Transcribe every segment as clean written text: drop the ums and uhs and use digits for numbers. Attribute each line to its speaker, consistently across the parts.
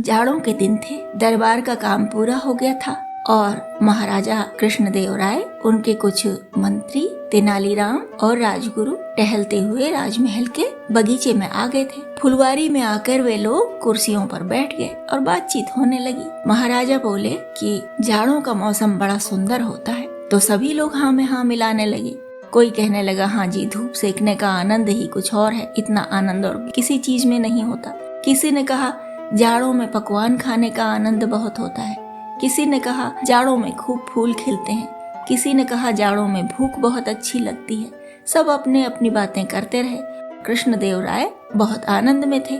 Speaker 1: जाड़ों के दिन थे, दरबार का काम पूरा हो गया था और महाराजा कृष्णदेवराय, उनके कुछ मंत्री, तेनालीराम और राजगुरु टहलते हुए राजमहल के बगीचे में आ गए थे। फुलवारी में आकर वे लोग कुर्सियों पर बैठ गए और बातचीत होने लगी। महाराजा बोले कि जाड़ों का मौसम बड़ा सुंदर होता है, तो सभी लोग हाँ में हाँ मिलाने लगे। कोई कहने लगा, हाँ जी, धूप सेकने का आनंद ही कुछ और है, इतना आनंद और किसी चीज में नहीं होता। किसी ने कहा, जाड़ों में पकवान खाने का आनंद बहुत होता है। किसी ने कहा, जाड़ों में खूब फूल खिलते हैं। किसी ने कहा, जाड़ों में भूख बहुत अच्छी लगती है। सब अपने अपनी बातें करते रहे। कृष्णदेवराय बहुत आनंद में थे।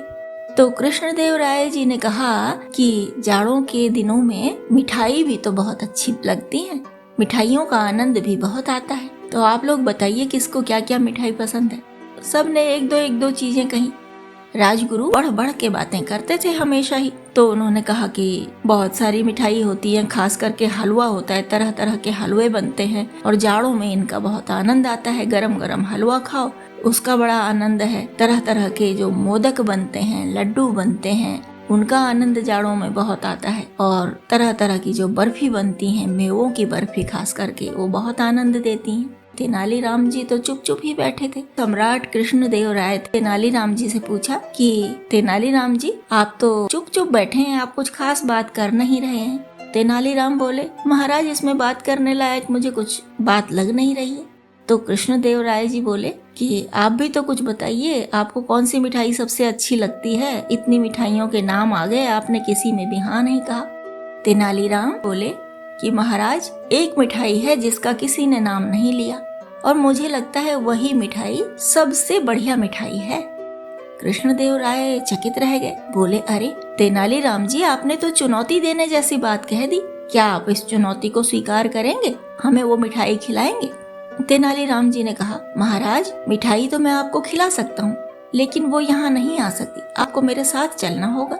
Speaker 1: तो कृष्णदेवराय जी ने कहा कि जाड़ों के दिनों में मिठाई भी तो बहुत अच्छी लगती है, मिठाइयों का आनंद भी बहुत आता है। तो आप लोग बताइए किसको क्या क्या मिठाई पसंद है। सब ने एक दो चीजें कही। राजगुरु बढ़ बढ़ के बातें करते थे हमेशा ही। तो उन्होंने कहा कि बहुत सारी मिठाई होती है, खास करके हलवा होता है, तरह तरह के हलवे बनते हैं और जाड़ों में इनका बहुत आनंद आता है। गरम गरम हलवा खाओ, उसका बड़ा आनंद है। तरह तरह के जो मोदक बनते हैं, लड्डू बनते हैं, उनका आनंद जाड़ों में बहुत आता है। और तरह तरह की जो बर्फी बनती है, मेवों की बर्फी खास करके, वो बहुत आनंद देती है। तेनालीराम जी तो चुप चुप ही बैठे थे। सम्राट कृष्णदेवराय तेनालीराम जी से पूछा कि तेनालीराम जी, आप तो चुप चुप बैठे हैं, आप कुछ खास बात कर नहीं रहे हैं। तेनालीराम बोले, महाराज, इसमें बात करने लायक मुझे कुछ बात लग नहीं रही है। तो कृष्णदेवराय जी बोले कि आप भी तो कुछ बताइए, आपको कौन सी मिठाई सबसे अच्छी लगती है? इतनी मिठाइयों के नाम आ गए, आपने किसी में भी हाँ नहीं कहा। तेनालीराम बोले कि महाराज, एक मिठाई है जिसका किसी ने नाम नहीं लिया और मुझे लगता है वही मिठाई सबसे बढ़िया मिठाई है। कृष्णदेवराय चकित रह गए। बोले, अरे तेनालीराम जी, आपने तो चुनौती देने जैसी बात कह दी। क्या आप इस चुनौती को स्वीकार करेंगे? हमें वो मिठाई खिलाएंगे? तेनालीराम जी ने कहा, महाराज, मिठाई तो मैं आपको खिला सकता हूँ, लेकिन वो यहाँ नहीं आ सकती, आपको मेरे साथ चलना होगा।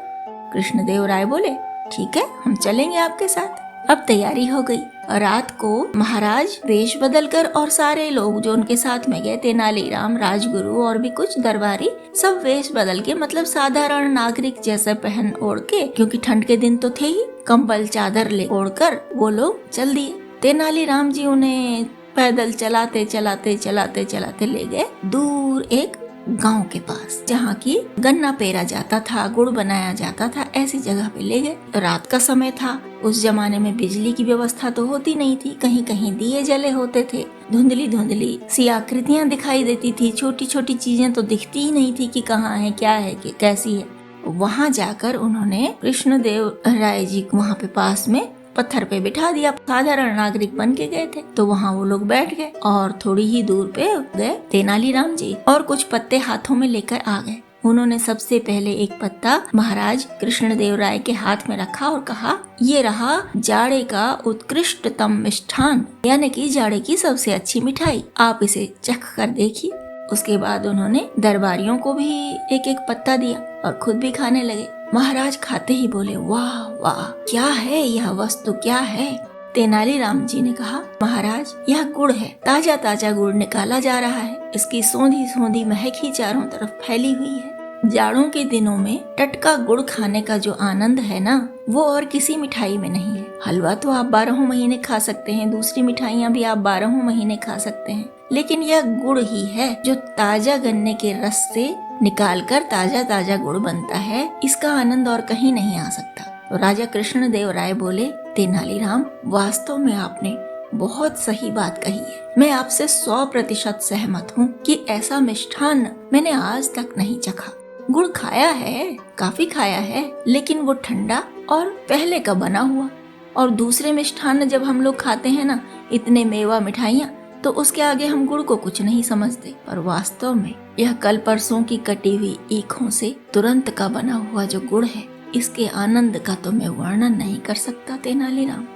Speaker 1: कृष्णदेवराय बोले, ठीक है, हम चलेंगे आपके साथ। अब तैयारी हो गई और रात को महाराज वेश बदलकर और सारे लोग जो उनके साथ में गए, तेनालीराम, राजगुरु और भी कुछ दरबारी, सब वेश बदल के, मतलब साधारण नागरिक जैसे पहन ओढ़ के, क्योंकि ठंड के दिन तो थे ही, कंबल चादर ले ओढ़कर वो लोग चल दिए। तेनालीराम जी उन्हें पैदल चलाते चलाते चलाते चलाते ले गए दूर एक गांव के पास, जहाँ की गन्ना पेरा जाता था, गुड़ बनाया जाता था, ऐसी जगह पे ले गए। रात का समय था, उस जमाने में बिजली की व्यवस्था तो होती नहीं थी, कहीं कहीं दिए जले होते थे, धुंधली धुंधली सी आकृतियां दिखाई देती थी, छोटी छोटी चीजें तो दिखती ही नहीं थी कि कहाँ है, क्या है, कि कैसी है। वहाँ जाकर उन्होंने कृष्णदेव राय जी को वहाँ पे पास में पत्थर पे बिठा दिया। साधारण नागरिक बन के गए थे, तो वहाँ वो लोग बैठ गए और थोड़ी ही दूर पे गए तेनालीराम जी और कुछ पत्ते हाथों में लेकर आ गए। उन्होंने सबसे पहले एक पत्ता महाराज कृष्णदेवराय के हाथ में रखा और कहा, ये रहा जाड़े का उत्कृष्टतम मिष्ठान, यानी कि जाड़े की सबसे अच्छी मिठाई, आप इसे चख कर देखिए। उसके बाद उन्होंने दरबारियों को भी एक एक पत्ता दिया और खुद भी खाने लगे। महाराज खाते ही बोले, वाह वाह, क्या है यह वस्तु, क्या है? तेनालीराम जी ने कहा, महाराज, यह गुड़ है, ताजा ताजा गुड़ निकाला जा रहा है, इसकी सौंधी सौंधी महक ही चारों तरफ फैली हुई है। जाड़ों के दिनों में टटका गुड़ खाने का जो आनंद है ना, वो और किसी मिठाई में नहीं है। हलवा तो आप 12 महीने खा सकते हैं, दूसरी मिठाइयाँ भी आप 12 महीने खा सकते हैं, लेकिन यह गुड़ ही है जो ताजा गन्ने के रस से निकालकर ताजा ताजा गुड़ बनता है, इसका आनंद और कहीं नहीं आ सकता। तो राजा कृष्णदेवराय बोले, तेनालीराम, वास्तव में आपने बहुत सही बात कही है। मैं आपसे 100% सहमत हूँ कि ऐसा मिष्ठान मैंने आज तक नहीं चखा। गुड़ खाया है, काफी खाया है, लेकिन वो ठंडा और पहले का बना हुआ। और दूसरे मिष्ठान जब हम लोग खाते हैं ना, इतने मेवा मिठाइयाँ, तो उसके आगे हम गुड़ को कुछ नहीं समझते। और वास्तव में यह कल परसों की कटी हुई ईखों से तुरंत का बना हुआ जो गुड़ है, इसके आनंद का तो मैं वर्णन नहीं कर सकता तेनालीराम।